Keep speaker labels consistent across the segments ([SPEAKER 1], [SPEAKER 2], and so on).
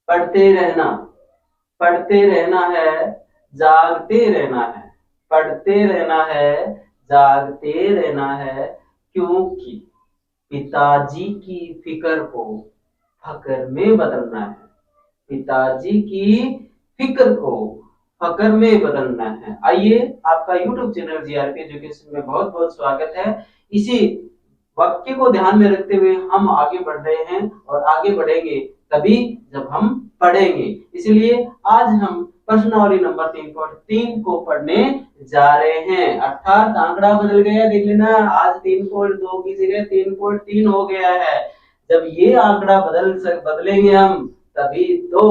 [SPEAKER 1] पढ़ते रहना, पढ़ते रहना है, जागते रहना है, पढ़ते रहना है, जागते रहना है, क्योंकि पिताजी की फिक्र को फक्र में बदलना है, पिताजी की फिक्र को फक्र में बदलना है। आइए, आपका YouTube चैनल जीआरपी एजुकेशन में बहुत बहुत स्वागत है। इसी वाक्य को ध्यान में रखते हुए हम आगे बढ़ रहे हैं और आगे बढ़ेंगे तभी जब हम पढ़ेंगे। इसलिए आज हम प्रश्नावली नंबर 3.3 को पढ़ने जा रहे हैं, अर्थात आंकड़ा बदल गया, देख लेना, आज 3.2 की जगह 3.3 हो गया है। जब ये आंकड़ा बदलेंगे हम, तभी तो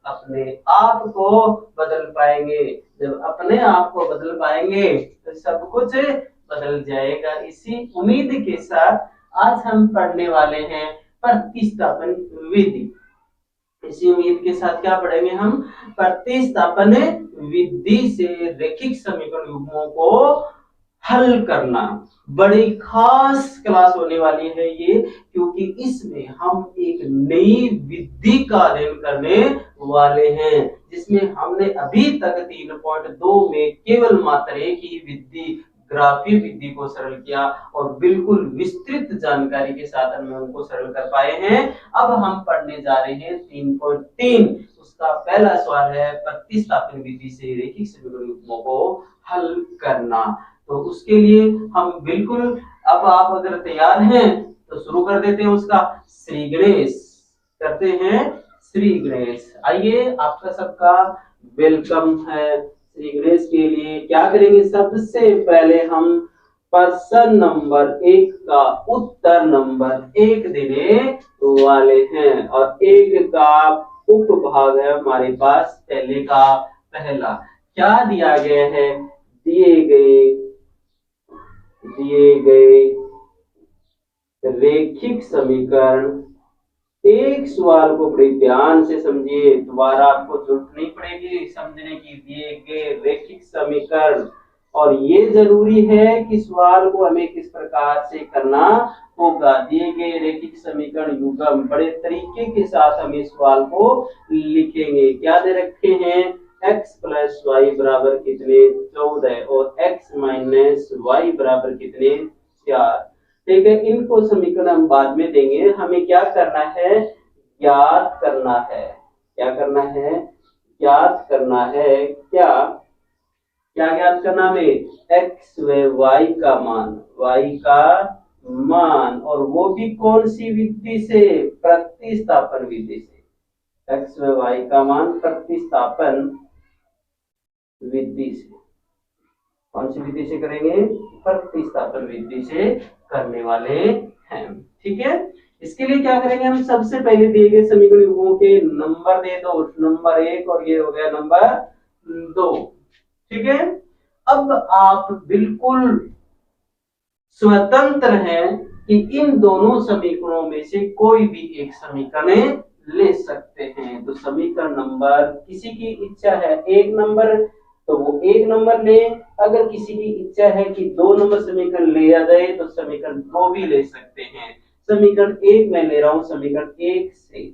[SPEAKER 1] अपने आप को बदल पाएंगे। जब अपने आप को बदल पाएंगे तो सब कुछ बदल जाएगा। इसी उम्मीद के साथ आज हम पढ़ने वाले हैं प्रतिस्थापन विधि। इसी उम्मीद के साथ क्या पढ़ेंगे हम? प्रतिस्थापन विधि से रैखिक समीकरण युग्मों को हल करना। बड़ी खास क्लास होने वाली है ये, क्योंकि इसमें हम एक नई विधि का अध्ययन करने वाले हैं, जिसमें हमने अभी तक 3.2 में केवल मात्र एक ही विधि, ग्राफीय विधि को सरल किया और बिल्कुल विस्तृत जानकारी के साथ हम उनको सरल कर पाए हैं। अब हम पढ़ने जा रहे हैं 3.3। उसका पहला सवाल है प्रतिस्थापन विधि से रैखिक समीकरण युग्मों को हल करना। तो उसके लिए हम बिल्कुल, अब आप अगर तैयार हैं तो शुरू कर देते हैं उसका। श्री गणेश करते हैं, श्री गणेश। आइए, आपका सबका वेलकम है। श्री गणेश के लिए क्या करेंगे? सबसे पहले हम प्रश्न नंबर 1 का उत्तर नंबर 1 देने वाले हैं और 1 का उपभाग है हमारे पास। पहले का पहला क्या दिया गया है? दिए गए रैखिक समीकरण। एक सवाल को बड़े ध्यान से समझिए, दोबारा आपको जरूरत नहीं पड़ेगी समझने की। दिए गए रैखिक समीकरण, और ये जरूरी है कि सवाल को हमें किस प्रकार से करना होगा। दिए गए रैखिक समीकरण युग्म, बड़े तरीके के साथ हम इस सवाल को लिखेंगे। क्या दे रखे हैं? x प्लस वाई बराबर कितने? 14 और x माइनस वाई बराबर कितने? 4। ठीक है, इनको समीकरण हम बाद में देंगे। हमें क्या करना है? ज्ञात करना है। क्या करना है? ज्ञात करना है। क्या क्या ज्ञात करना है? x व y का मान, y का मान, और वो भी कौन सी विधि से? प्रतिस्थापन विधि से। x व y का मान प्रतिस्थापन विधि से। कौन सी विधि से करेंगे? प्रतिस्थापन विधि से करने वाले हैं। ठीक है, इसके लिए क्या करेंगे हम? सबसे पहले दिए गए समीकरण युग्मों के नंबर दे दो, नंबर 1 और ये हो गया नंबर 2। ठीक है, अब आप बिल्कुल स्वतंत्र हैं कि इन दोनों समीकरणों में से कोई भी एक समीकरण ले सकते हैं। तो समीकरण नंबर, किसी की इच्छा है 1 नंबर तो वो 1 नंबर ले, अगर किसी की इच्छा है कि 2 नंबर समीकरण लिया जाए तो समीकरण 2 भी ले सकते हैं। समीकरण 1 मैं ले रहा हूं समीकरण 1 से।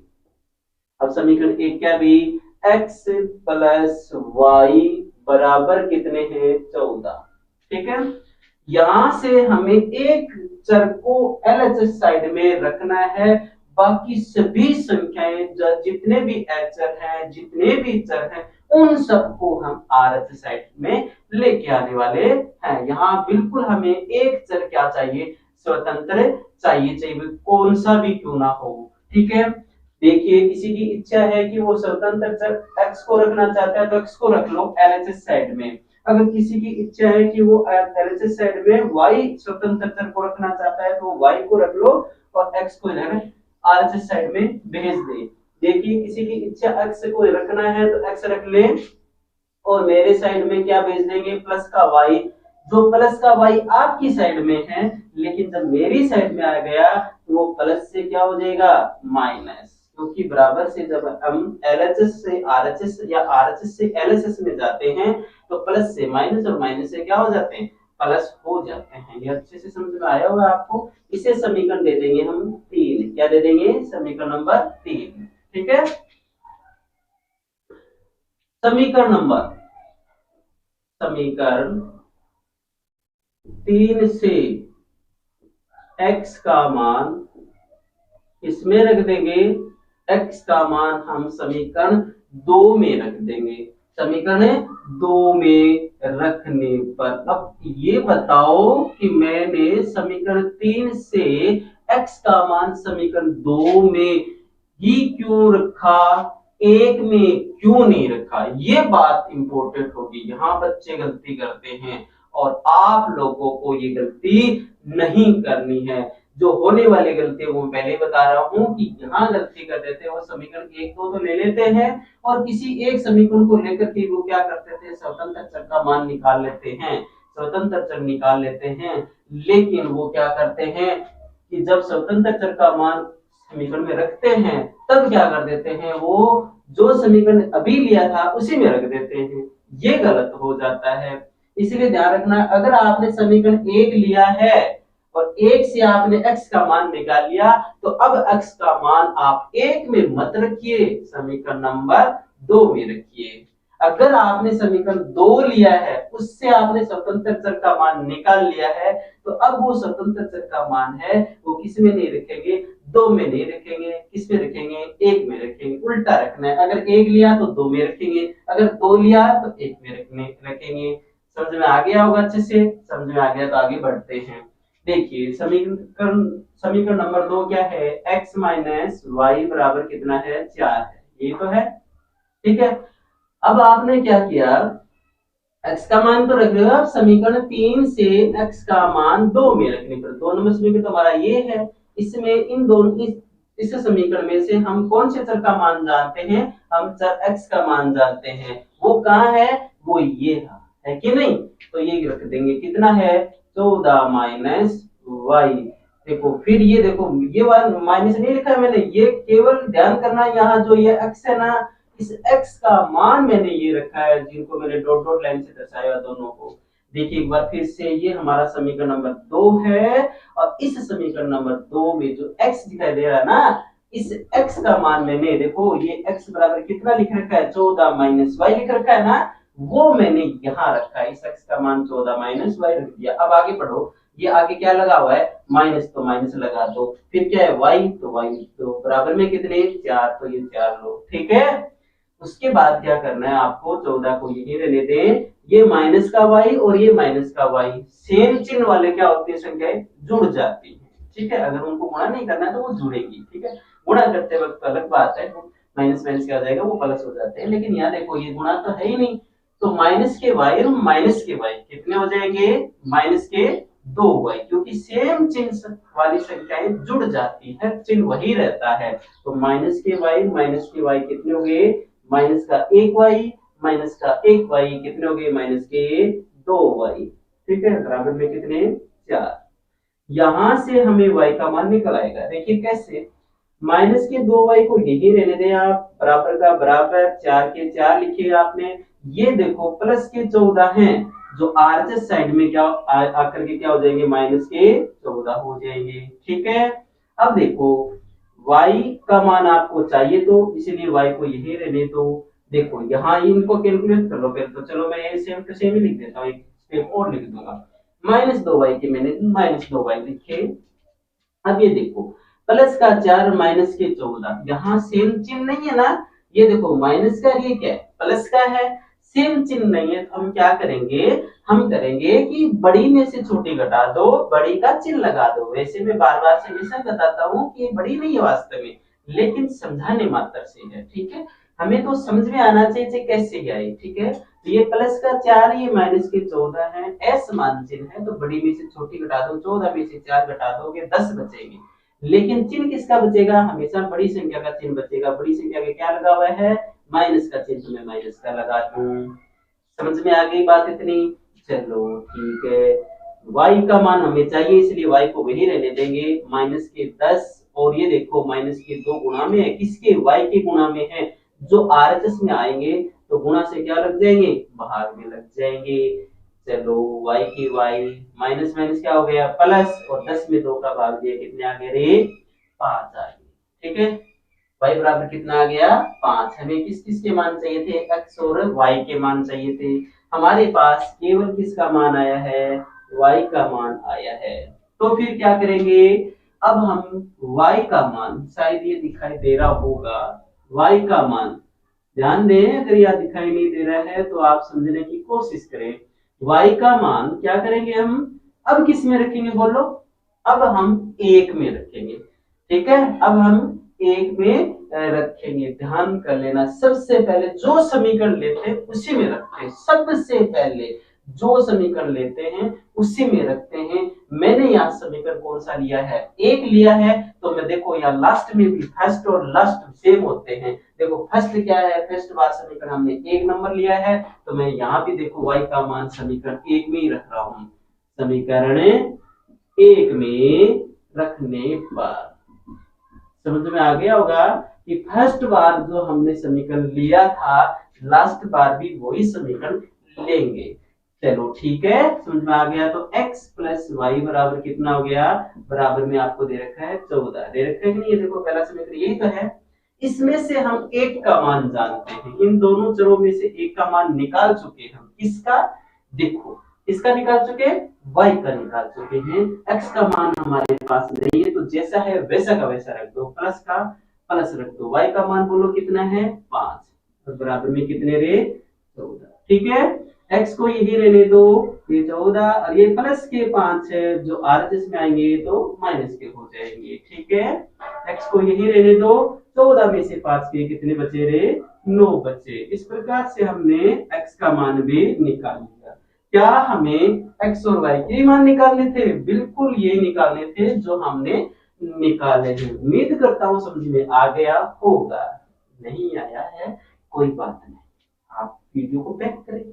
[SPEAKER 1] अब समीकरण 1 क्या भी? x प्लस वाई बराबर कितने हैं? 14। ठीक है, यहां से हमें एक चर को एलएचएस साइड में रखना है, बाकी सभी संख्याएं जितने भी चर हैं, जितने भी चर हैं, उन सबको हम आरएचएस साइड में लेके आने वाले हैं। यहाँ बिल्कुल हमें एक चर क्या चाहिए? स्वतंत्र चाहिए, कौन सा भी क्यों ना हो। ठीक है, देखिए, किसी की इच्छा है कि वो स्वतंत्र चर x को रखना चाहता है तो x को रख लो एलएचएस साइड में। अगर किसी की इच्छा है कि वो एलएचएस साइड में y स्वतंत्र चर को रखना चाहता है तो y को रख लो और x को इधर आरएचएस साइड में भेज दे। देखिए, किसी की इच्छा x को रखना है तो x रख ले और मेरे साइड में क्या भेज देंगे? प्लस का y। जो प्लस का y आपकी साइड में है, लेकिन जब मेरी साइड में आ गया तो वो प्लस से क्या हो जाएगा? माइनस, क्योंकि बराबर से जब हम एलएचएस से आरएचएस या आरएचएस से एलएचएस में जाते हैं तो प्लस से माइनस और माइनस से क्या हो जाते हैं? प्लस हो जाते हैं। ये अच्छे से समझ में आया होगा आपको। इसे समीकरण दे देंगे हम 3। क्या दे देंगे? समीकरण नंबर 3। ठीक है, समीकरण 3 से x का मान इसमें रख देंगे, x का मान हम समीकरण 2 में रख देंगे। समीकरण 2 में रखने पर अब ये बताओ कि मैंने समीकरण 3 से x का मान समीकरण 2 में ही क्यों रखा, 1 में क्यों नहीं रखा? ये बात इंपॉर्टेंट होगी। यहाँ बच्चे गलती करते हैं और आप लोगों को ये गलती नहीं करनी है। जो होने वाली गलती है वो पहले ही बता रहा हूं कि यहाँ गलती कर देते हैं, वो समीकरण 1 2 तो ले लेते हैं और किसी एक समीकरण को लेकर के वो क्या करते थे, स्वतंत्र चर का मान निकाल लेते हैं, स्वतंत्र चर निकाल लेते हैं। लेकिन वो क्या करते हैं कि जब स्वतंत्र चर का मान समीकरण में रखते हैं तब क्या कर देते हैं, वो जो समीकरण अभी लिया था उसी में रख देते हैं। ये गलत हो जाता है, इसलिए ध्यान रखना। अगर आपने समीकरण 1 लिया है और 1 से आपने x का मान निकाल लिया तो अब x का मान आप 1 में मत रखिए, समीकरण नंबर 2 में रखिए। अगर आपने समीकरण 2 लिया है उससे आपने स्वतंत्र चर का मान निकाल लिया है तो अब वो स्वतंत्र चर का मान है वो किस में नहीं रखेंगे, 2 में नहीं रखेंगे, किस में रखेंगे, 1 में रखेंगे। उल्टा रखना है, अगर 1 लिया तो 2 में रखेंगे, अगर 2 लिया तो 1 में रखेंगे। समझ में आ गया होगा? अच्छे से समझ में आ गया तो आगे बढ़ते हैं। देखिए समीकरण नंबर 2 क्या है, x माइनस वाई बराबर कितना है, 4 है, ये तो है। ठीक है, अब आपने क्या किया, x का मान तो रख रहे हो आप, समीकरण 3 से x का मान 2 में रखने पर 2 नंबर समीकरण तो हमारा ये है। इसमें इन दोनों इस समीकरण में से हम कौन से चर का मान जानते हैं, हम चर x का मान जानते हैं। वो कहाँ है, वो ये है कि नहीं, तो ये रख देंगे। कितना है, 14 माइनस वाई। देखो फिर ये देखो, ये वाला माइनस नहीं लिखा है मैंने, ये केवल ध्यान करना यहाँ जो ये x है ना, इस x का मान मैंने ये रखा है, जिनको मैंने डॉट डॉट लाइन से दर्शाया दोनों को। देखिए एक बार फिर से, ये हमारा समीकरण नंबर 2 है और इस समीकरण नंबर 2 में जो x दिखाई दे रहा है ना, इस x का मान मैंने देखो ये x बराबर कितना लिख रखा है, 14 माइनस वाई लिख रखा है ना, वो मैंने यहाँ रखा है। इस x का मान 14 माइनस वाई रख दिया। अब आगे पढ़ो, ये आगे क्या लगा हुआ है, माइनस, तो माइनस लगा दो। फिर क्या है, y, तो y तो बराबर में कितने, 4, तो ये 4 लो। ठीक है, उसके बाद क्या करना है आपको, 14 को यही रहने दें, ये माइनस का y और ये माइनस का y सेम चिन्ह वाले क्या होती है, संख्याएं जुड़ जाती है। ठीक है, अगर उनको गुणा नहीं करना है तो वो जुड़ेगी। ठीक है, गुणा करते वक्त अलग बात है, माइनस माइनस क्या हो जाएगा, वो प्लस हो जाते हैं। लेकिन यहाँ देखो ये गुणा तो है ही नहीं, तो माइनस के y और माइनस के y कितने हो जाएंगे, माइनस के 2y, क्योंकि सेम चिन्ह वाली संख्याएं जुड़ जाती है, चिन्ह वही रहता है। तो माइनस के y कितने हो गए, माइनस का 1y माइनस का 1y कितने हो गए, माइनस के 2y। ठीक है, बराबर में कितने, 4। यहां से हमें y का मान निकल आएगा। देखिए कैसे, माइनस के 2y को यही रहने दें आप, बराबर का बराबर, 4 के 4 लिखे आपने। ये देखो प्लस के 14 हैं, जो आरएचएस साइड में क्या आकर के क्या हो जाएंगे, माइनस के 14 हो जाएंगे। ठीक है, अब देखो y का मान आपको चाहिए तो इसलिए y को यही रहने दो। देखो यहाँ इनको कैलकुलेट कर लो पहले तो, चलो मैं ये सेम टू सेम ही लिख देता हूँ, एक स्टेप और लिख दूंगा। माइनस 2y के मैंने माइनस 2y लिखे। अब ये देखो प्लस का 4 माइनस के 14, यहाँ सेम चिन्ह नहीं है ना, ये देखो माइनस का, ये क्या है, प्लस का है, सेम चिन्ह नहीं है। तो हम क्या करेंगे, हम करेंगे कि बड़ी में से छोटी घटा दो, बड़ी का चिन्ह लगा दो। वैसे मैं बार बार से हमेशा बताता हूँ कि ये बड़ी नहीं है वास्तव में, लेकिन समझाने मात्र से है। ठीक है, हमें तो समझ में आना चाहिए कैसे आई। ठीक है, तो ये प्लस का 4, ये माइनस के 14 है, असमान चिन्ह है, तो बड़ी में से छोटी घटा दो, 14 में से 4 घटा दोगे 10 बचेगी। लेकिन चिन्ह किसका बचेगा, हमेशा बड़ी संख्या का चिन्ह बचेगा। बड़ी संख्या के क्या लगा हुआ है, माइनस का चिन्ह, तो मैं माइनस का लगा दूं। समझ में आ गई बात इतनी, चलो ठीक है। y का मान हमें चाहिए इसलिए y को वही रहने देंगे, माइनस के 10, और ये देखो माइनस के 2 गुणा में है, किसके, y के गुणा में है। जो आरएचएस में आएंगे तो गुणा से क्या लग जाएंगे, भाग में लग जाएंगे। चलो y की y, माइनस माइनस क्या हो गया, प्लस, और 10 में 2 का भाग दिया, कितने आ गए रे, 5 आ गए। ठीक है, y बराबर कितना आ गया 5। हमें किस किस के मान चाहिए थे, x और y के मान चाहिए थे। हमारे पास केवल किसका मान आया है, y का मान आया है। तो फिर क्या करेंगे, अब हम y का मान, शायद ये दिखाई दे रहा होगा, y का मान ध्यान दें, अगर यह दिखाई नहीं दे रहा है तो आप समझने की कोशिश करें। y का मान क्या करेंगे हम, अब किस में रखेंगे बोलो, अब हम एक में रखेंगे। ठीक है, अब हम एक में रखेंगे। ध्यान कर लेना, सबसे पहले जो समीकरण लेते हैं उसी में रखते हैं। सबसे पहले जो समीकरण लेते हैं उसी में रखते हैं। मैंने यहाँ समीकरण कौन सा लिया है, एक लिया है। तो मैं देखो यहाँ लास्ट में भी फर्स्ट और लास्ट सेम होते हैं। देखो फर्स्ट क्या है, फर्स्ट बार समीकरण हमने एक नंबर लिया है, तो मैं यहाँ भी देखो y का मान समीकरण एक में ही रख रहा हूँ। समीकरण एक में रखने पर समझ में आ गया होगा कि फर्स्ट बार जो हमने समीकरण लिया था, लास्ट बार भी वही समीकरण लेंगे। चलो ठीक है, समझ में आ गया। तो x प्लस वाई बराबर कितना हो गया, बराबर में आपको दे रखा है 14। दे रखा है कि नहीं, ये देखो पहला समीकरण यही तो है। इसमें से हम एक का मान जानते हैं, इन दोनों चरों में से एक का मान निकाल चुके हम। किसका, देखो इसका निकाल चुके, y का निकाल चुके हैं। x का मान हमारे पास नहीं है, तो जैसा है वैसा का वैसा रख दो, प्लस का प्लस रख दो। y का मान बोलो कितना है 5, और बराबर में कितने रे 14। ठीक है, x को यही रहने दो, ये 14 और ये प्लस के 5 है, जो आरएचएस में आएंगे तो माइनस के हो जाएंगे। ठीक है, x को यही रहने दो। 14 में से 5 के कितने बचे रे, 9 बचे। इस प्रकार से हमने x का मान भी निकाल लिया। क्या हमें x और y के मान निकालने थे, बिल्कुल ये निकालने थे जो हमने निकाले हैं। उम्मीद करता हूँ समझ में आ गया होगा। नहीं आया है कोई बात नहीं, आप वीडियो को बैक करें।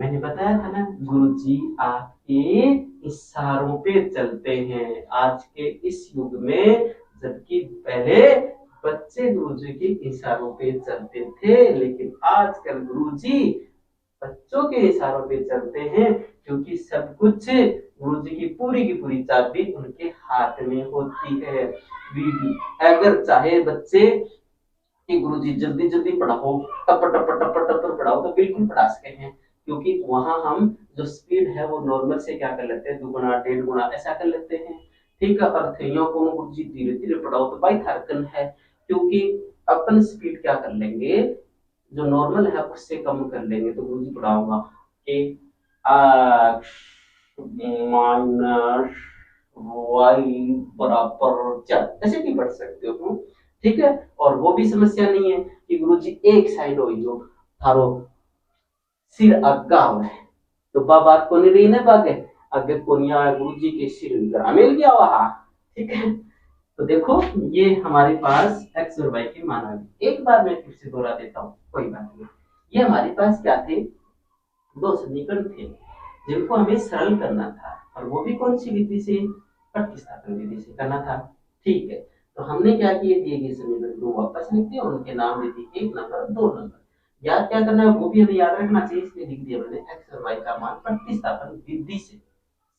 [SPEAKER 1] मैंने बताया था ना, गुरुजी आपके इशारों पे चलते हैं आज के इस युग में, जबकि पहले बच्चे गुरुजी के इशारों पे चलते थे, लेकिन आजकल गुरुजी बच्चों के इशारों पे चलते हैं, क्योंकि सब कुछ गुरुजी की पूरी चाबी उनके हाथ में होती है। अगर चाहे बच्चे कि गुरुजी जल्दी जल्दी पढ़ाओ, टप टप टप टप पढ़ाओ, तो बिल्कुल पढ़ा सके हैं, क्योंकि वहां हम जो स्पीड है वो नॉर्मल से क्या कर लेते हैं, दुगुना डेढ़ गुना ऐसा कर लेते हैं। ठीक है, और थैयों को गुरुजी धीरे धीरे पढ़ाओ तो भाई थरकन है, क्योंकि अपन स्पीड क्या कर लेंगे, जो नॉर्मल है उससे कम कर लेंगे। तो गुरुजी पढ़ाऊंगा कि माइनस वाई बराबर 4, ऐसे भी पढ़ सकते हो। ठीक है, और वो भी समस्या नहीं है कि गुरुजी एक साइड हो यो थारो सिर अग्गा है, तो बात को नहीं रही ना बागे अगे कोनिया गुरुजी के सिर ग्रामीण गया वहां। ठीक है, तो देखो ये हमारे पास x और y के मान आ गए। एक बार मैं फिर से दोहरा देता हूँ, कोई बात नहीं। ये हमारे पास क्या थे, दो समीकरण थे जिनको हमें सरल करना था, और वो भी कौन सी विधि से, प्रतिस्थापन विधि से करना था। ठीक है, तो हमने क्या किए, दिए गए समीकरण को वापस लिख दिया, उनके नाम दे दिए 1 नंबर 2 नंबर। याद क्या करना है वो भी हमें याद रखना चाहिए, इसलिए लिख दिया मैंने x और y का मान प्रतिस्थापन विधि से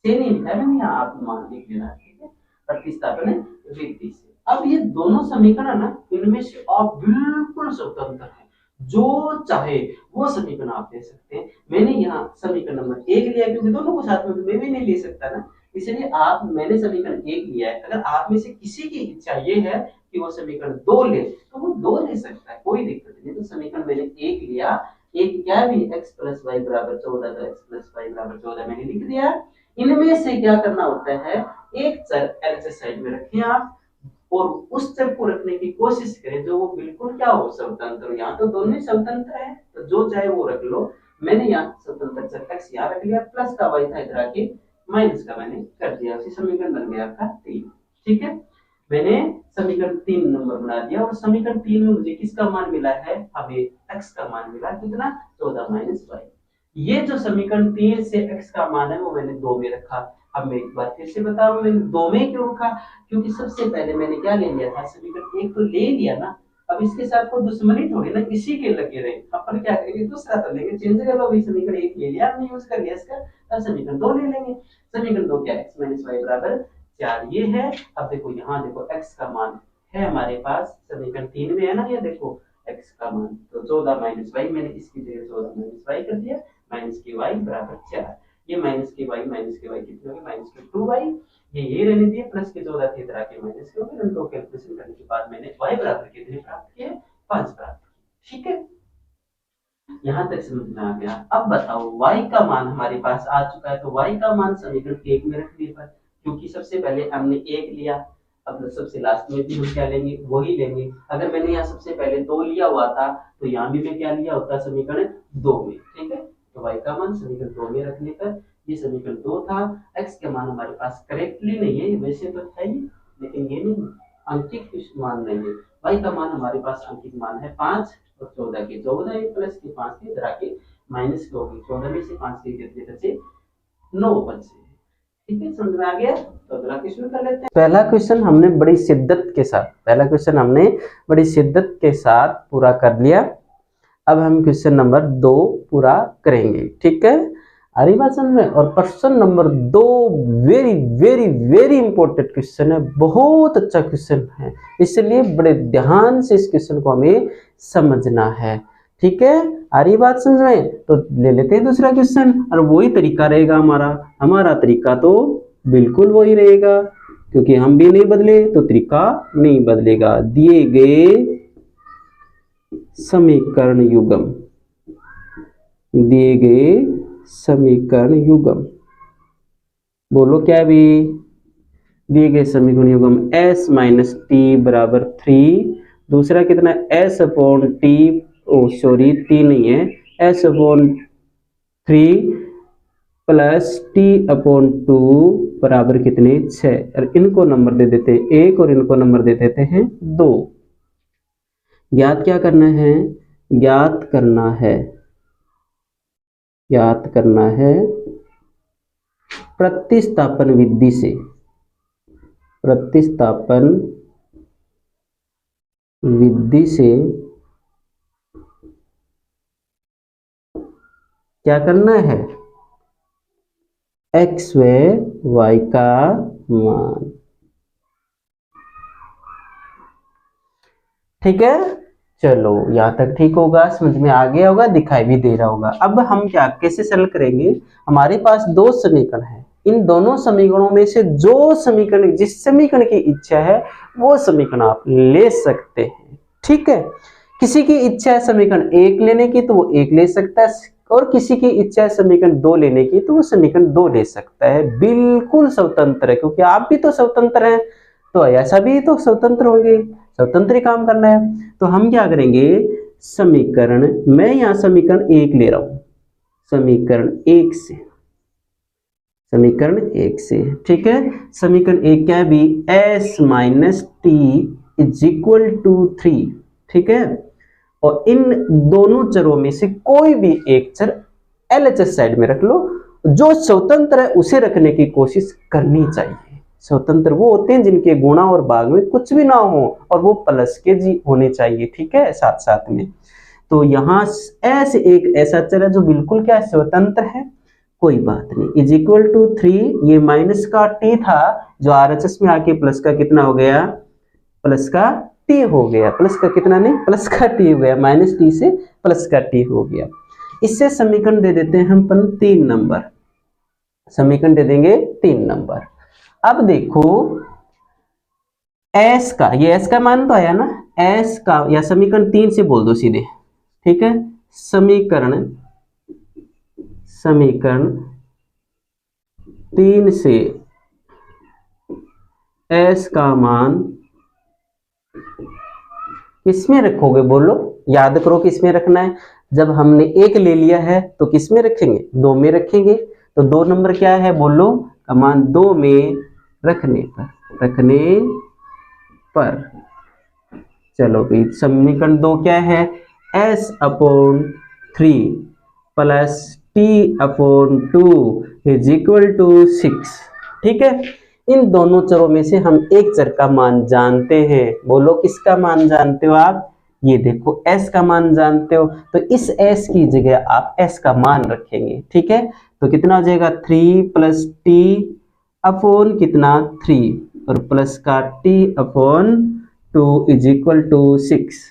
[SPEAKER 1] नहीं लिखा है मैंने, यहाँ आप मान लिख लेना। ठीक है, प्रतिस्थापन विधि से। अब ये दोनों समीकरण ना, इनमें से आप बिल्कुल स्वतंत्र है, जो चाहे वो समीकरण आप ले सकते हैं। मैंने यहाँ समीकरण नंबर 1 लिया, क्योंकि दोनों को साथ में मैं भी नहीं ले सकता ना, इसलिए आप, मैंने समीकरण 1 लिया है। अगर आप में से किसी की इच्छा ये है कि वो समीकरण 2 ले, तो वो 2 ले सकता है, कोई दिक्कत नहीं। तो समीकरण मैंने 1 लिया, एक क्या भी x प्लस वाई बराबर 14, तो x प्लस वाई बराबर 14 मैंने लिख दिया। इनमें से क्या करना होता है, एक चर एलएचएस साइड में रखें आप, और उस चर को रखने की कोशिश करें जो वो बिल्कुल क्या हो, स्वतंत्र। यहाँ तो दोनों ही स्वतंत्र है, तो जो चाहे वो रख लो। मैंने यहाँ स्वतंत्र चर x यहाँ रख लिया, प्लस का y था इधर आके माइनस का मैंने कर दिया, उसी समीकरण बन गया आपका 3। ठीक है, मैंने समीकरण 3 नंबर बना दिया, और समीकरण 3 में मुझे किसका मान मिला है, हमें x का मान मिला, कितना 14 माइनस y। ये जो समीकरण 3 से x का मान है वो मैंने 2 में रखा। अब मैं एक बार फिर से बता रहा हूँ, मैंने 2 में क्यों रखा, क्योंकि सबसे पहले मैंने क्या ले लिया था, समीकरण 1 तो ले लिया ना, अब इसके साथ कोई दुश्मनी थोड़ी ना, इसी के लगे रहे। अपन क्या करेंगे, दूसरा तो लेंगे, चेंज कर लो। समीकरण 1 ले लिया हमने, यूज कर लिया इसका, अब समीकरण 2 ले लेंगे। समीकरण 2 क्या, x माइनस वाई बराबर 4 ये है। अब देखो यहाँ देखो x का मान है हमारे पास समीकरण 3 में है ना, ये देखो x का मान, तो 14 माइनस वाई, मैंने इसकी जगह 14 माइनस वाई कर दिया, माइनस के वाई बराबर 4। ये माइनस के वाई कितने हो गए, माइनस के 2y, ये रहने दिए, प्लस के 14 थे इधर आके माइनस के हो गए, उनको कैलकुलेशन करने के बाद मैंने y बराबर कितने प्राप्त किए, 5 प्राप्त किए। ठीक है, यहाँ तक समझ में आ गया। अब बताओ y का मान हमारे पास आ चुका है, तो y का मान समीकरण 1 में रख दिए, क्योंकि सबसे पहले हमने 1 लिया, अब सबसे लास्ट में भी हम क्या लेंगे, वही लेंगे। अगर मैंने यहाँ सबसे पहले 2 लिया हुआ था तो यहाँ भी मैं क्या लिया होता, समीकरण 2 में। ठीक है, तो y का मान समीकरण 2 में रखने पर ये समीकरण 2 था। x का मान हमारे पास करेक्टली नहीं है, वैसे तो है ही, लेकिन ये नहीं अंकित मान नहीं है। y का मान हमारे पास अंकित मान है 5 और 14 के 14 प्लस के 5 के इधर आके माइनस के हो गए, 14 में से 5 के कितने बचे, 9 बचे। ठीक है, समझ में आ गया। तो अगला क्वेश्चन कर लेते हैं। पहला क्वेश्चन हमने बड़ी शिद्दत के साथ पूरा कर लिया। अब हम क्वेश्चन नंबर 2 पूरा करेंगे। ठीक है, आ रही बात समझ में। और question number 2 very very very important question है, बहुत अच्छा क्वेश्चन है, इसलिए बड़े ध्यान से इस क्वेश्चन को हमें समझना है। ठीक है, आ रही बात समझ में। तो ले लेते हैं दूसरा क्वेश्चन, और वही तरीका रहेगा हमारा तरीका तो बिल्कुल वही रहेगा, क्योंकि हम भी नहीं बदले तो तरीका नहीं बदलेगा। दिए गए समीकरण युग्म, बोलो क्या भी, दिए गए समीकरण युग्म s माइनस टी बराबर 3, दूसरा कितना s अपॉन टी, टी नहीं है, s upon 3 plus T upon 2 बराबर कितने 6, और इनको नंबर दे देते हैं 1 और इनको नंबर दे देते हैं 2। ज्ञात क्या करना है, ज्ञात करना है प्रतिस्थापन विधि से क्या करना है, x व y का मान। ठीक है, चलो यहाँ तक ठीक होगा, समझ में आ गया होगा, दिखाई भी दे रहा होगा। अब हम क्या कैसे सरल करेंगे, हमारे पास 2 समीकरण है, इन दोनों समीकरणों में से जिस समीकरण की इच्छा है वो समीकरण आप ले सकते हैं। ठीक है, किसी की इच्छा है समीकरण 1 लेने की तो वो 1 ले सकता है, और किसी की इच्छा है समीकरण 2 लेने की तो वो समीकरण 2 ले सकता है, बिल्कुल स्वतंत्र है, क्योंकि आप भी तो स्वतंत्र हैं, तो ऐसा भी तो स्वतंत्र होंगे, स्वतंत्र ही काम करना है। तो हम क्या करेंगे, मैं यहाँ समीकरण 1 ले रहा हूं, समीकरण 1 से। ठीक है, समीकरण 1 क्या है भी, s minus T is equal to 3। ठीक है, और इन दोनों चरों में से कोई भी एक चर LHS साइड में रख लो, जो स्वतंत्र है उसे रखने की कोशिश करनी चाहिए। स्वतंत्र वो होते हैं जिनके गुणा और भाग में कुछ भी ना हो, और वो प्लस के जी होने चाहिए। ठीक है, साथ साथ में। तो यहाँ ऐसे एक ऐसा चर है जो बिल्कुल क्या स्वतंत्र है, कोई बात नहीं, इज इक्वल टू 3, ये माइनस का t था जो RHS में आके प्लस का कितना हो गया, प्लस का t हो गया, प्लस का कितना नहीं, प्लस का t हो गया, माइनस t से प्लस का t हो गया। इससे समीकरण दे देते हैं हम 3 नंबर, समीकरण दे देंगे 3 नंबर। अब देखो s का, ये s का मान तो आया ना, s का या समीकरण 3 से बोल दो सीधे। ठीक है, समीकरण 3 से s का मान किसमें रखोगे, बोलो, याद करो किसमें रखना है। जब हमने 1 ले लिया है तो किसमें रखेंगे, 2 में रखेंगे। तो 2 नंबर क्या है, बोलो, का मान 2 में रखने पर चलो भाई, समीकरण 2 क्या है, s upon 3 plus t upon 2 is equal to 6। ठीक है, इन दोनों चरों में से हम एक चर का मान जानते हैं, बोलो किसका मान जानते हो आप, ये देखो s का मान जानते हो, तो इस s की जगह आप s का मान रखेंगे। ठीक है, तो कितना हो जाएगा, 3 प्लस टी अपॉन कितना 3 और प्लस का t upon 2 is equal to 6।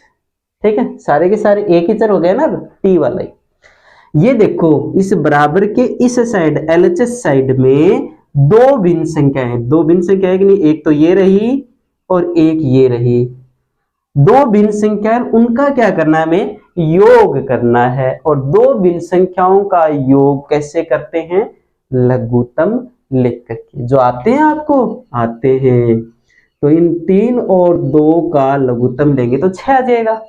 [SPEAKER 1] ठीक है, सारे के सारे एक ही चर हो गए ना अब टी वाला ही। ये देखो इस बराबर के इस साइड एलएचएस साइड में दो भिन्न संख्या है, दो भिन्न संख्या है कि नहीं, एक तो ये रही और एक ये रही, दो भिन्न संख्या उनका क्या करना है, हमें योग करना है। और दो भिन्न संख्याओं का योग कैसे करते हैं, लघुत्तम लिख करके। जो आते हैं आपको, आते हैं, तो इन 3 और 2 का लघुत्तम लेंगे तो 6 आ जाएगा।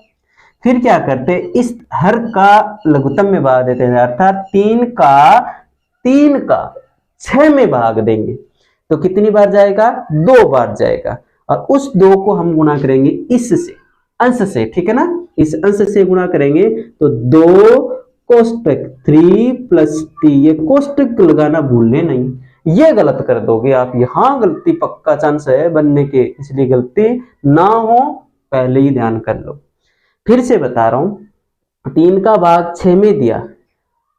[SPEAKER 1] फिर क्या करते हैं, इस हर का लघुत्तम में भाग देते हैं, अर्थात 3 का 6 में भाग देंगे तो कितनी बार जाएगा, 2 बार जाएगा। और उस 2 को हम गुणा करेंगे इससे, अंश से, ठीक है ना, इस अंश से गुणा करेंगे तो 2 कोष्टक 3 प्लस टी, ये कोष्टक लगाना भूलने नहीं, ये गलत कर दोगे आप, यहां गलती पक्का चांस है बनने के, इसलिए गलती ना हो पहले ही ध्यान कर लो। फिर से बता रहा हूं, 3 का भाग 6 में दिया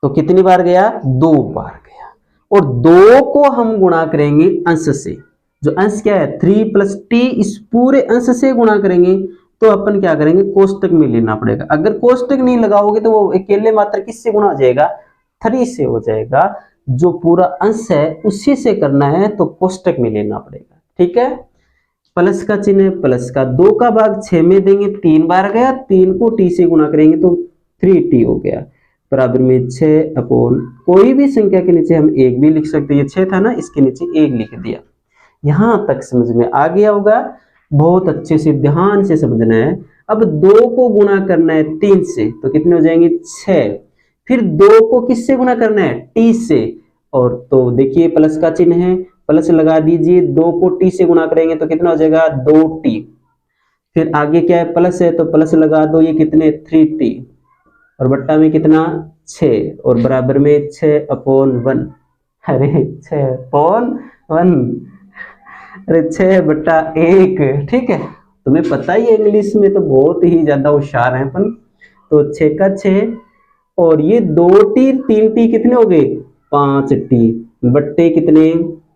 [SPEAKER 1] तो कितनी बार गया, 2 बार गया। और 2 को हम गुणा करेंगे अंश से, जो अंश क्या है 3 प्लस टी, इस पूरे अंश से गुणा करेंगे तो अपन क्या करेंगे, कोष्टक में लेना पड़ेगा। अगर कोष्टक नहीं लगाओगे तो वो अकेले मात्र किससे गुणा हो जाएगा, 3 से हो जाएगा। जो पूरा अंश है उसी से करना है तो कोष्टक में लेना पड़ेगा। ठीक है, प्लस का चिन्ह, प्लस का 2 का भाग 6 में देंगे, 3 बार गया, 3 को टी से गुणा करेंगे तो 3t हो गया, बराबर में 6 अपॉन, कोई भी संख्या के नीचे हम 1 भी लिख सकते हैं, ये 6 था ना, इसके नीचे 1 लिख दिया। यहां तक समझ में आ गया होगा, बहुत अच्छे से ध्यान से समझना है। अब 2 को गुणा करना है 3 से तो कितने हो जाएंगे, 6। फिर 2 को किससे गुणा करना है, टी से, और तो देखिए प्लस का चिन्ह है, प्लस लगा दीजिए, 2 को टी से गुणा करेंगे तो कितना हो जाएगा, 2t। फिर आगे क्या है, प्लस है तो प्लस लगा दो, ये कितने 3t, और बट्टा में कितना 6, और बराबर में 6 अपॉन 1, अरे 6 अपॉन 1, अरे 6/1। ठीक है, तुम्हें पता ही है इंग्लिश में तो बहुत ही ज्यादा होशियार है अपन। तो 6 का 6, और ये 2t 3t कितने हो गए, 5t, बट्टे कितने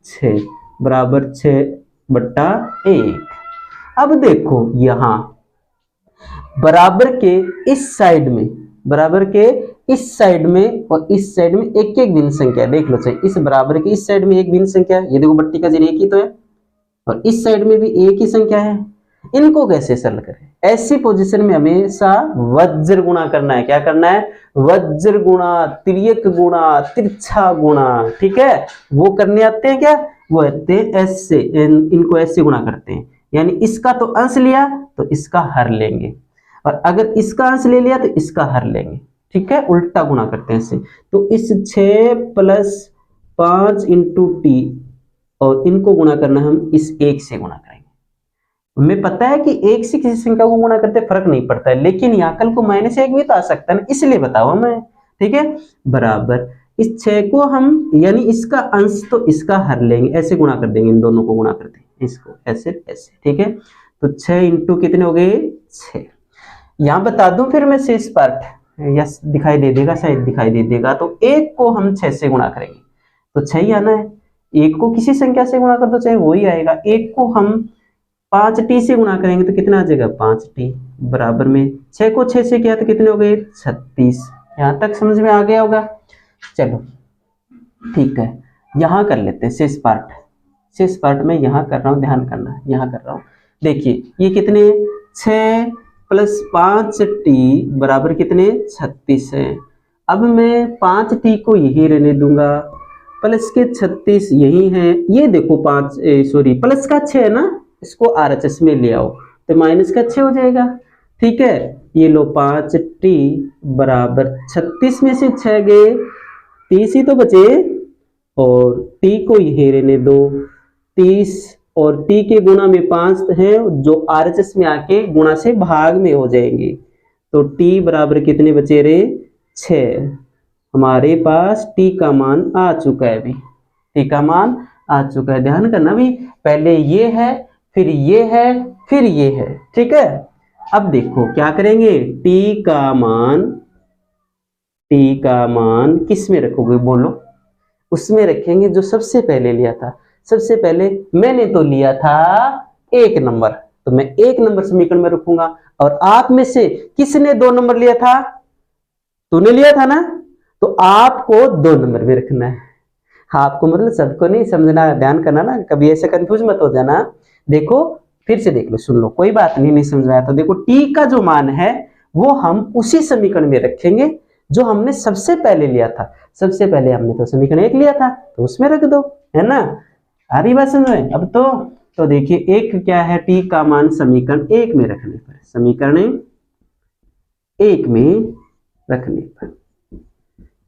[SPEAKER 1] 6, बराबर 6/1। अब देखो यहां बराबर के इस साइड में, बराबर के इस साइड में और इस साइड में एक एक भिन्न संख्या, देख लो चाहिए, इस बराबर के इस साइड में एक भिन्न संख्या, ये देखो बट्टी का चिन्ह एक ही तो है, और इस साइड में भी एक ही संख्या है। इनको कैसे सरल करें, ऐसी पोजीशन में हमेशा वज्र गुणा करना है। क्या करना है, वज्र गुणा, तिर्यक गुणा, तिरछा गुणा। ठीक है, वो करने आते हैं क्या, वो आते हैं ऐसे, इनको ऐसे गुणा करते हैं, यानी इसका तो अंश लिया तो इसका हर लेंगे, और अगर इसका अंश ले लिया तो इसका हर लेंगे। ठीक है, उल्टा गुणा करते हैं ऐसे। तो इस 6 + 5 × t, और इनको गुणा करना हम इस 1 से गुणा करेंगे। हमें पता है कि 1 से किसी संख्या को गुणा करते फर्क नहीं पड़ता है, लेकिन यहाँ कल को -1 भी तो आ सकता है ना, इसलिए बताओ मैं। ठीक है, बराबर इस 6 को हम, यानी इसका अंश तो इसका हर लेंगे, ऐसे गुणा कर देंगे, इन दोनों को गुणा करते हैं, इसको ऐसे ऐसे। ठीक है, तो 6 × कितने हो गए, 6। यहाँ बता दूं फिर मैं शेष पार्ट, यस दिखाई दे देगा, शायद दिखाई दे देगा। तो 1 को हम 6 से गुणा करेंगे तो 6 ही आना है, 1 को किसी संख्या से गुणा कर दो चाहे वही आएगा। 1 को हम 5t से गुणा करेंगे तो कितना आ जाएगा, 5t, बराबर में 6 को 6 से किया तो कितने हो गए, 36। यहाँ तक समझ में आ गया होगा। चलो ठीक है, यहाँ कर लेते हैं शेष पार्ट। शेष पार्ट में यहाँ कर रहा हूँ, ध्यान करना, यहाँ कर रहा हूँ। देखिए ये कितने, 6 + 5t बराबर कितने, 36 है। अब मैं 5t को यही रहने दूंगा, प्लस के 36 यही है, ये देखो प्लस का 6 है ना, इसको RHS में ले आओ तो माइनस का 6 हो जाएगा। ठीक है, ये लो 5t बराबर 36 में से 6 गए, 30 ही तो बचे, और t को यही रहने दो, 30, और t के गुणा में 5 है जो RHS में आके गुणा से भाग में हो जाएंगे, तो t बराबर कितने बचे रे, 6। हमारे पास t का मान आ चुका है, अभी t का मान आ चुका है। ध्यान करना भी, पहले ये है, फिर ये है, फिर ये है। ठीक है, अब देखो क्या करेंगे, t का मान किस में रखोगे बोलो, उसमें रखेंगे जो सबसे पहले लिया था। सबसे पहले मैंने तो लिया था 1 नंबर, तो मैं 1 नंबर समीकरण में रखूंगा। और आप में से किसने 2 नंबर लिया था? तूने लिया था ना, तो आपको 2 नंबर में रखना है। आपको मतलब सबको नहीं समझना, ध्यान करना ना, कभी ऐसे कंफ्यूज मत हो जाना। देखो फिर से देख लो, सुन लो, कोई बात नहीं समझ में आया तो देखो टी का जो मान है वो हम उसी समीकरण में रखेंगे जो हमने सबसे पहले लिया था। सबसे पहले हमने तो समीकरण 1 लिया था, तो उसमें रख दो, है ना। आ रही बात समझ में अब तो देखिए एक क्या है, टी का मान समीकरण 1 में रखने पर, समीकरण 1 में रखने पर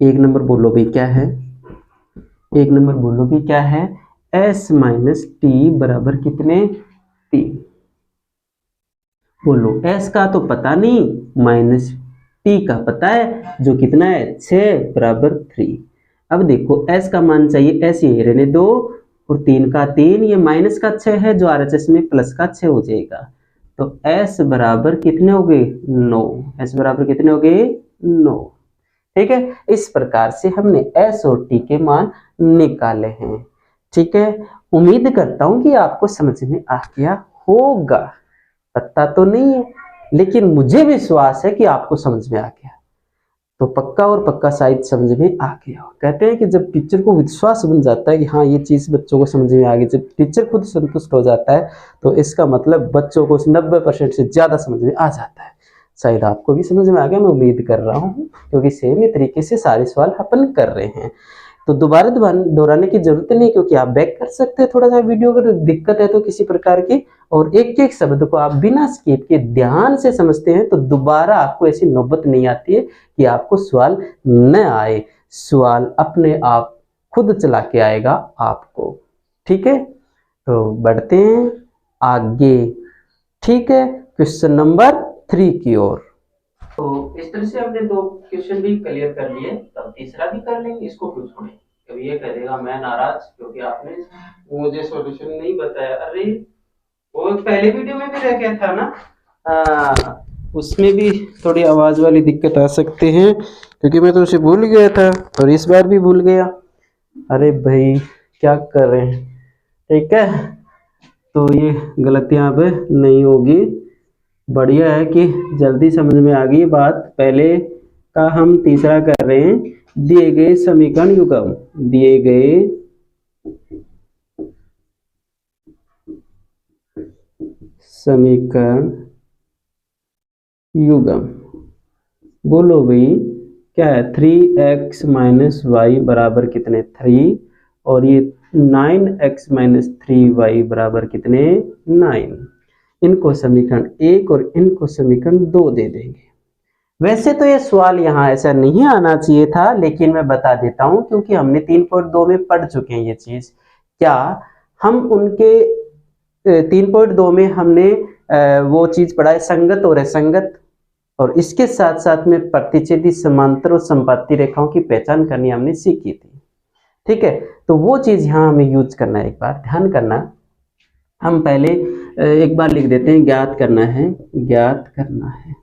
[SPEAKER 1] 1 नंबर बोलो भाई क्या है, 1 नंबर बोलो भी क्या है, s माइनस टी बराबर कितने, 3। बोलो s का तो पता नहीं, माइनस टी का पता है जो कितना है 6 बराबर 3। अब देखो s का मान चाहिए, s ये रहने दो, और 3 का 3, ये माइनस का 6 है जो RHS में प्लस का 6 हो जाएगा। तो s बराबर कितने हो गए, 9। s बराबर कितने हो गए, 9। ठीक है, इस प्रकार से हमने s और t के मान निकाले हैं। ठीक है, उम्मीद करता हूं कि आपको समझ में आ गया होगा, पता तो नहीं है लेकिन मुझे विश्वास है कि आपको समझ में आ गया, तो पक्का और पक्का शायद समझ में आ गया। कहते हैं कि जब टीचर को विश्वास बन जाता है कि हाँ ये चीज बच्चों को समझ में आ गई, जब टीचर खुद संतुष्ट हो जाता है तो इसका मतलब बच्चों को 90% से ज्यादा समझ में आ जाता है। शायद आपको भी समझ में आ गया, मैं उम्मीद कर रहा हूँ, क्योंकि सेम ही तरीके से सारे सवाल अपन कर रहे हैं, तो दोबारा दोहराने की जरूरत नहीं, क्योंकि आप बैक कर सकते हैं थोड़ा सा वीडियो अगर दिक्कत है तो किसी प्रकार की, और एक एक शब्द को आप बिना स्किप के ध्यान से समझते हैं तो दोबारा आपको ऐसी नौबत नहीं आती है कि आपको सवाल न आए, सवाल अपने आप खुद चला के आएगा आपको। ठीक है, तो बढ़ते हैं आगे। ठीक है, क्वेश्चन नंबर 3 की ओर। तो इस तरह से हमने 2 क्वेश्चन भी क्लियर कर लिए, तब तीसरा भी कर लेंगे, इसको क्यों छोड़ें। कभी ये कह देगा मैं नाराज क्योंकि आपने मुझे सॉल्यूशन नहीं बताया। अरे वो पहले वीडियो में भी रह गया था ना, उसमें भी थोड़ी आवाज वाली दिक्कत आ सकते हैं क्योंकि मैं तो उसे भूल गया था और इस बार भी भूल गया। अरे भाई क्या कर रहे हैं, ठीक है, तो ये गलतियां अब नहीं होगी। बढ़िया है कि जल्दी समझ में आ गई बात। पहले का हम तीसरा कर रहे हैं, दिए गए समीकरण युग्म, दिए गए समीकरण युग्म। बोलो भाई क्या है, 3x माइनस वाई बराबर कितने, 3, और ये 9x माइनस 3y बराबर कितने, 9। इनको समीकरण 1 और इनको समीकरण 2 दे देंगे। वैसे तो ये सवाल यहाँ ऐसा नहीं आना चाहिए था, लेकिन मैं बता देता हूँ क्योंकि हमने 3.2 में पढ़ चुके हैं ये चीज। क्या हम उनके 3.2 में हमने वो चीज पढ़ा है, संगत और असंगत, और इसके साथ साथ में प्रतिच्छेदी, समांतर और संपाती रेखाओं की पहचान करनी हमने सीखी थी। ठीक है, तो वो चीज यहाँ हमें यूज करना है, एक बार ध्यान करना। हम पहले एक बार लिख देते हैं, ज्ञात करना है, ज्ञात करना है,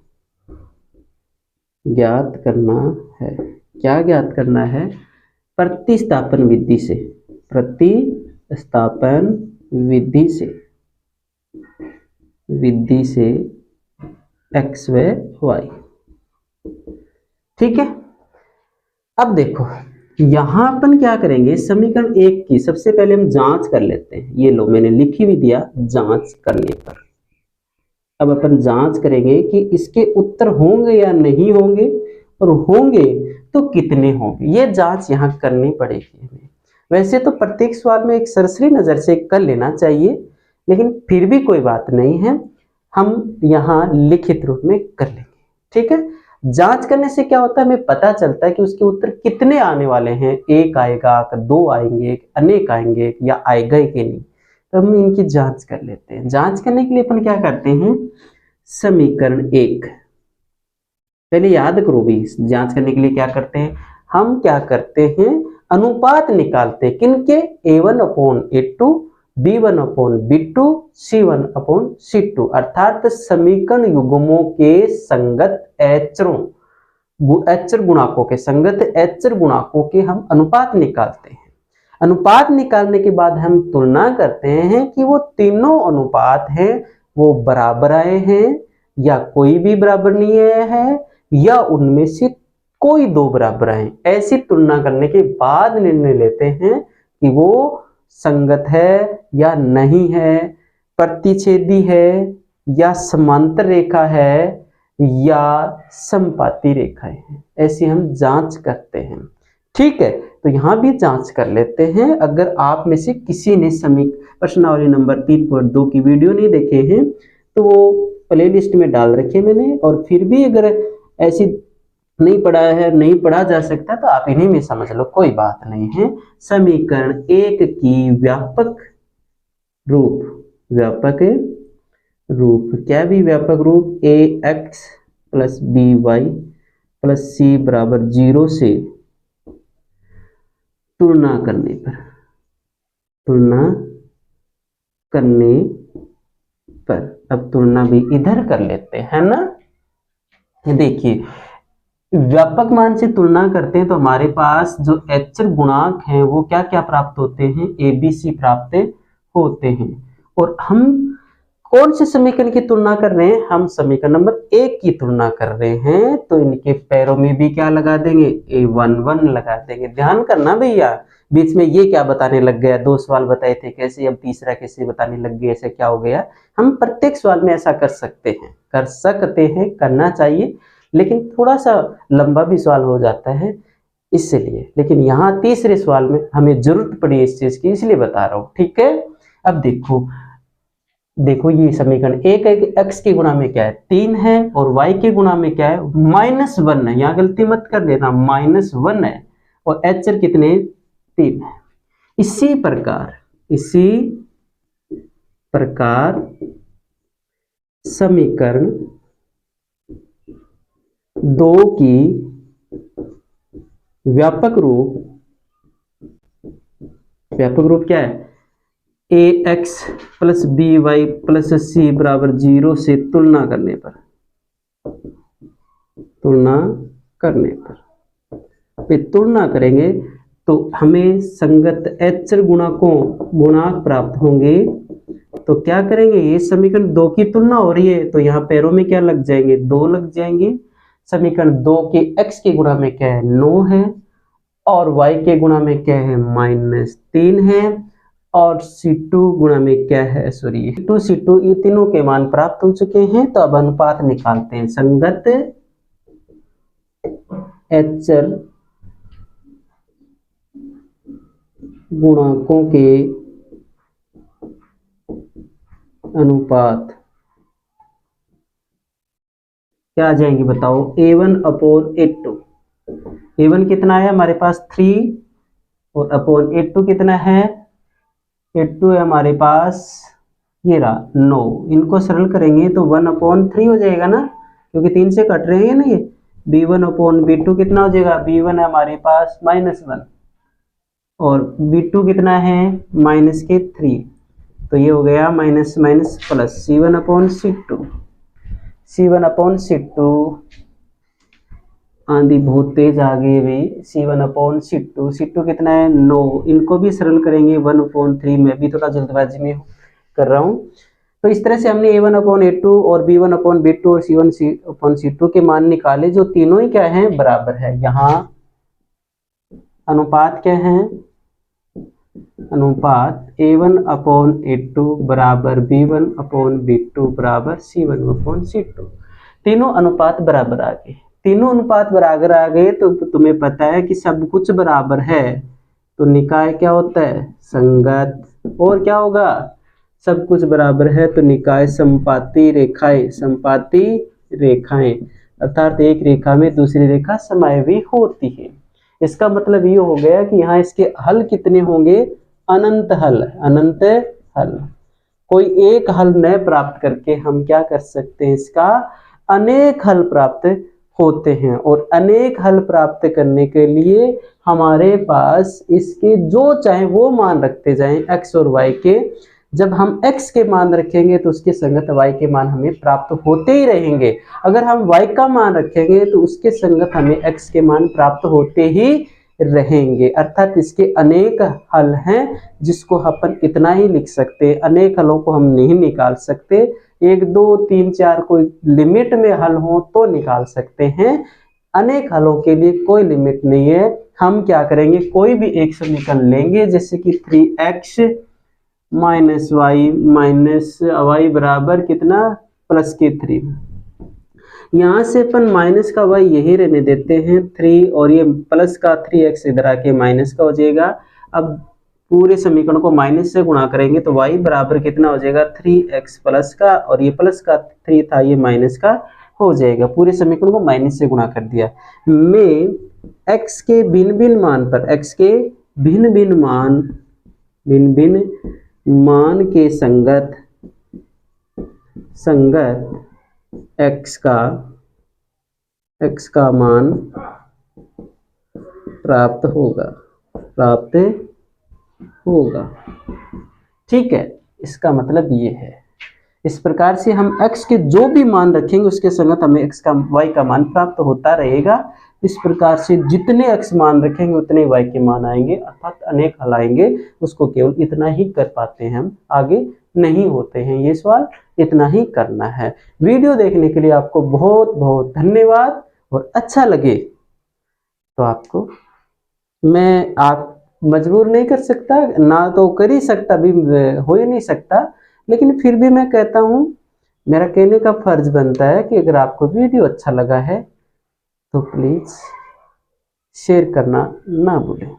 [SPEAKER 1] ज्ञात करना है। क्या ज्ञात करना है, प्रतिस्थापन विधि से, प्रतिस्थापन विधि से, विधि से x व y। ठीक है, अब देखो यहां अपन क्या करेंगे, समीकरण 1 की सबसे पहले हम जांच कर लेते हैं। ये लो मैंने लिख ही भी दिया, जांच करने पर। अब अपन जांच करेंगे कि इसके उत्तर होंगे या नहीं होंगे, और होंगे तो कितने होंगे, ये जांच यहाँ करनी पड़ेगी हमें। वैसे तो प्रत्येक सवाल में एक सरसरी नजर से कर लेना चाहिए, लेकिन फिर भी कोई बात नहीं है, हम यहाँ लिखित रूप में कर लेंगे। ठीक है, जांच करने से क्या होता है, हमें पता चलता है कि उसके उत्तर कितने आने वाले हैं, 1 आएगा, 2 आएंगे, अनेक आएंगे, या आएगा ही कि नहीं। तो हम इनकी जांच कर लेते हैं। जांच करने के लिए अपन क्या करते हैं, समीकरण 1 पहले याद करो भी, जांच करने के लिए क्या करते हैं, हम क्या करते हैं, अनुपात निकालते हैं, किनके, a1/a2, b1/b2, c1/c2, अर्थात समीकरण युग्मों के संगत अचरों, अचर गुणाकों के, संगत अचर गुणाकों के हम अनुपात निकालते हैं। अनुपात निकालने के बाद हम तुलना करते हैं कि वो तीनों अनुपात हैं वो बराबर आए हैं या कोई भी बराबर नहीं आया है या उनमें से कोई दो बराबर आए। ऐसी तुलना करने के बाद निर्णय लेते हैं कि वो संगत है या नहीं है, प्रतिच्छेदी है या समांतर रेखा है या समपाती रेखा है। ऐसी हम जांच करते हैं। ठीक है, तो यहाँ भी जांच कर लेते हैं। अगर आप में से किसी ने प्रश्नावली नंबर 3.2 की वीडियो नहीं देखे हैं तो वो प्लेलिस्ट में डाल रखे मैंने, और फिर भी अगर ऐसी नहीं पढ़ा है, नहीं पढ़ा जा सकता तो आप इन्हीं में समझ लो, कोई बात नहीं है। समीकरण 1 की व्यापक रूप क्या भी व्यापक रूप ax plus by plus c बराबर 0 से तुलना करने पर अब तुलना भी इधर कर लेते हैं ना। देखिए, व्यापक मान से तुलना करते हैं तो हमारे पास जो एचर गुणांक हैं वो क्या क्या प्राप्त होते हैं, ABC प्राप्त होते हैं। और हम कौन से समीकरण की तुलना कर रहे हैं, हम समीकरण नंबर 1 की तुलना कर रहे हैं। तो इनके पैरों में भी क्या लगा देंगे, A11 लगा देंगे। ध्यान करना भैया, बीच में ये क्या बताने लग गया, 2 सवाल बताए थे कैसे, अब तीसरा कैसे बताने लग गया, ऐसे क्या हो गया। हम प्रत्येक सवाल में ऐसा कर सकते हैं, करना चाहिए, लेकिन थोड़ा सा लंबा भी सवाल हो जाता है इसलिए। लेकिन यहाँ तीसरे सवाल में हमें जरूरत पड़ी इस चीज की, इसलिए बता रहा हूँ। ठीक है, अब देखो ये समीकरण एक x के गुणा में क्या है 3 है और y के गुणा में क्या है -1 है। यहाँ गलती मत कर देना, -1 है और एचर कितने 3 है। इसी प्रकार समीकरण 2 की व्यापक रूप क्या है, ax plus by plus c बराबर 0 से तुलना करने पर तुलना करेंगे तो हमें संगत एचर गुणांक प्राप्त होंगे। तो क्या करेंगे, ये समीकरण 2 की तुलना हो रही है तो यहाँ पैरों में क्या लग जाएंगे, 2 लग जाएंगे। समीकरण 2 के x के गुणा में क्या है 9 है और y के गुणा में क्या है -3 है और C2 गुणा में क्या है, C2 ये तीनों के मान प्राप्त हो चुके हैं। तो अब अनुपात निकालते हैं। संगत एचर गुणांकों के अनुपात क्या आ जाएंगे बताओ, A1/A2। A1 कितना है हमारे पास 3 और अपॉन A2 कितना है, A2 है हमारे पास ये रहा 9। इनको सरल करेंगे तो 1/3 हो जाएगा ना, क्योंकि 3 से कट रहे हैं ना ये। B1/B2 कितना हो जाएगा, B1 है हमारे पास -1 और B2 कितना है -3, तो ये हो गया माइनस प्लस C1/C2 आंधी बहुत तेज आ गई भी। C1/C2 कितना है 9। इनको भी सरल करेंगे 1/3, मैं भी थोड़ा जल्दबाजी में कर रहा हूँ। तो इस तरह से हमने A1/A2 और B1/B2 और C1/C2 के मान निकाले, जो तीनों ही क्या है बराबर है। यहाँ अनुपात क्या है, अनुपात A1/A2 बराबर B1/B2 बराबर C1/C2। तीनों अनुपात बराबर आ गए। तीनों अनुपात बराबर आ गए तो तुम्हें पता है कि सब कुछ बराबर है तो निकाय क्या होता है, संगत। और क्या होगा, सब कुछ बराबर है तो निकाय समपाती रेखाएं, अर्थात एक रेखा में दूसरी रेखा समायवी होती है। इसका मतलब ये हो गया कि यहाँ इसके हल कितने होंगे, अनंत हल। कोई एक हल न प्राप्त करके हम क्या कर सकते हैं, इसका अनेक हल प्राप्त होते हैं। और अनेक हल प्राप्त करने के लिए हमारे पास इसके जो चाहे वो मान रखते जाएं x और y के। जब हम x के मान रखेंगे तो उसके संगत y के मान हमें प्राप्त होते ही रहेंगे। अगर हम y का मान रखेंगे तो उसके संगत हमें x के मान प्राप्त होते ही रहेंगे। अर्थात इसके अनेक हल हैं, जिसको अपन इतना ही लिख सकते हैं, अनेक हलों को हम नहीं निकाल सकते। 1 2 3 4 कोई लिमिट में हल हो तो निकाल सकते हैं, अनेक हलों के लिए कोई लिमिट नहीं है। हम क्या करेंगे, कोई भी एक समीकरण लेंगे, जैसे कि 3x माइनस वाई बराबर कितना +3। यहाँ से अपन माइनस का y यही रहने देते हैं 3, और ये प्लस का 3x इधर आके माइनस का हो जाएगा। अब पूरे समीकरण को माइनस से गुणा करेंगे तो y बराबर कितना हो जाएगा 3x प्लस का, और ये प्लस का 3 था ये माइनस का हो जाएगा। पूरे समीकरण को माइनस से गुणा कर दिया। में x के भिन्न भिन्न मान पर, x के भिन्न भिन्न मान के संगत x का मान प्राप्त होगा। ठीक है, इसका मतलब ये है। इस प्रकार से हम x के जो भी मान रखेंगे उसके संगत हमें y का मान प्राप्त होता रहेगा। इस प्रकार से जितने x मान रखेंगे उतने y के मान आएंगे, अर्थात अनेक हल आएंगे। उसको केवल इतना ही कर पाते हैं हम, आगे नहीं होते हैं। ये सवाल इतना ही करना है। वीडियो देखने के लिए आपको बहुत बहुत धन्यवाद। और अच्छा लगे तो आपको मैं मजबूर नहीं कर सकता, ना तो कर ही सकता, भी हो ही नहीं सकता, लेकिन फिर भी मैं कहता हूँ, मेरा कहने का फर्ज बनता है कि अगर आपको वीडियो अच्छा लगा है तो प्लीज़ शेयर करना ना भूलें।